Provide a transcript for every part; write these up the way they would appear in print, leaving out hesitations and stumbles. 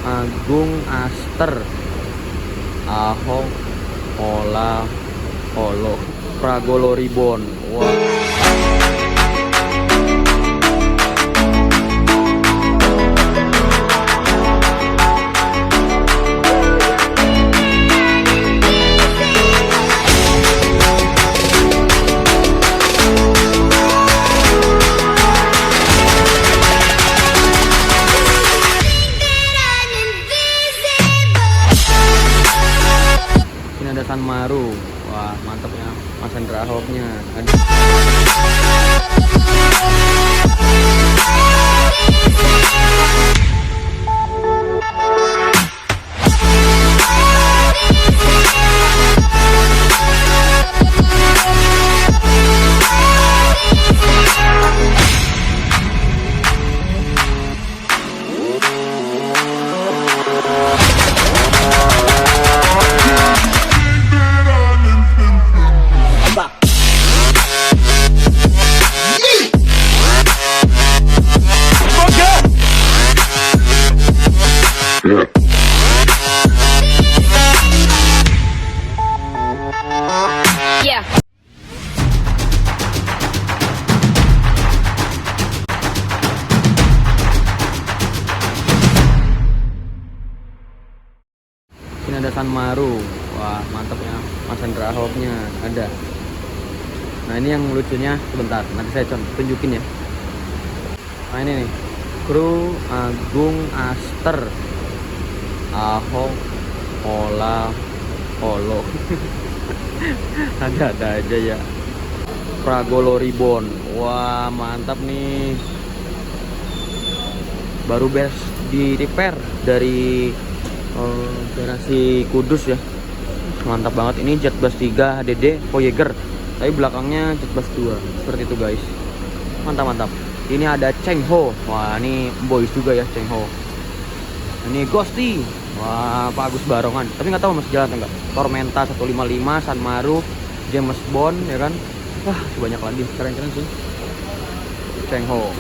Agung Aster Ahok Ola Olo Pragolo Ribon. Wah. Ini ada Sanmaru. Wah, mantap ya. Mas Hendra Ahoknya. Ini ada Sanmaru. Wah, mantap ya. Mas Hendra Ahoknya ada. Nah, ini yang lucunya sebentar, nanti saya tunjukin ya. Nah, ini nih. Kru Agung Aster Ahok Ola Olo. Ada aja ya. Pragolo Ribon. Wah, mantap nih. Baru best di repair dari garasi Kudus ya. Mantap banget. Ini Jet Blast 3 HDD Voyager, tapi belakangnya Jet Blast 2 seperti itu guys. Mantap. Ini ada Cheng Ho. Wah, ini boys juga ya Cheng Ho. Ini Ghosty. Wah, Pak Agus Barongan, tapi nggak tahu masih jalan atau enggak. Tormenta 155, Sanmaru, James Bond ya kan. Wah, banyak lagi, keren-keren sih. Cheng Ho,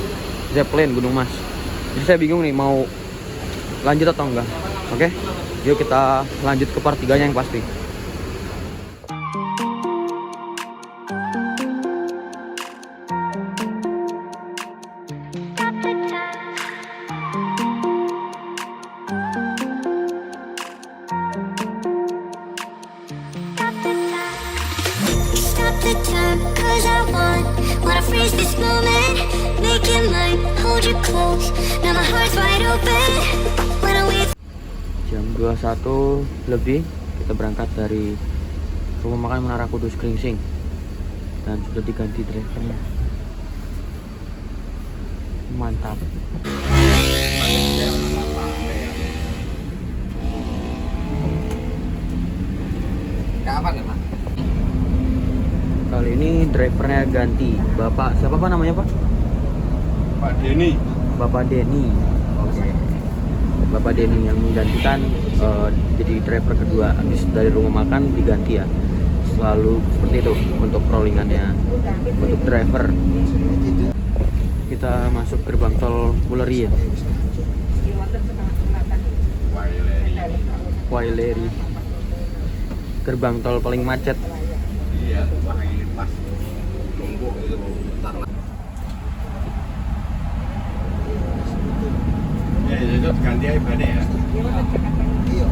Zeppelin Gunung Mas. Jadi saya bingung nih mau lanjut atau enggak. Oke, yuk kita lanjut ke part 3-nya yang pasti. Stop the time, 'cause I wanna freeze this moment, make it mine, hold you close, now my heart's wide open. When I wait. Jam 21 lebih kita berangkat dari rumah makan Menara Kudus Kringsing dan sudah diganti drivernya. Mantap. Kapan ya, Pak? Kali ini drivernya ganti. Bapak siapa Pak namanya Pak? Pak Denny. Bapak Denny. Bapak Denny yang menggantikan jadi driver kedua. Habis dari rumah makan diganti ya. Selalu seperti itu untuk crawlingannya. Untuk driver. Kita masuk gerbang tol Wuleri ya. Waileri. Gerbang tol paling macet. Iya, ini pas nunggu itu bentar lah. Ya, itu ganti aja bannya ya. Iya.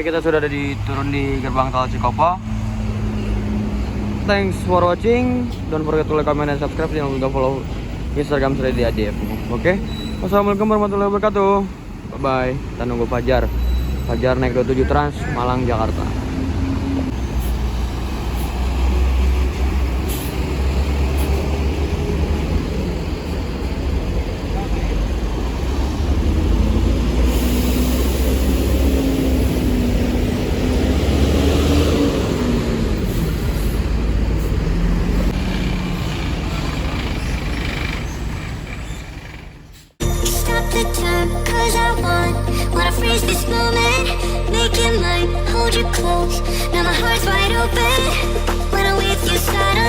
Oke, kita sudah ada turun di gerbang tol Cikopo. Thanks for watching. Don't forget to like, comment, and subscribe. Jangan lupa follow Instagram saya di ADF. Oke. Wassalamualaikum warahmatullahi wabarakatuh. Bye bye. Kita nunggu Fajar. Fajar naik 27 Trans Malang Jakarta. Stop the time, cause I wanna freeze this moment. Make it mine, hold you close. Now my heart's wide open. When I'm with you, side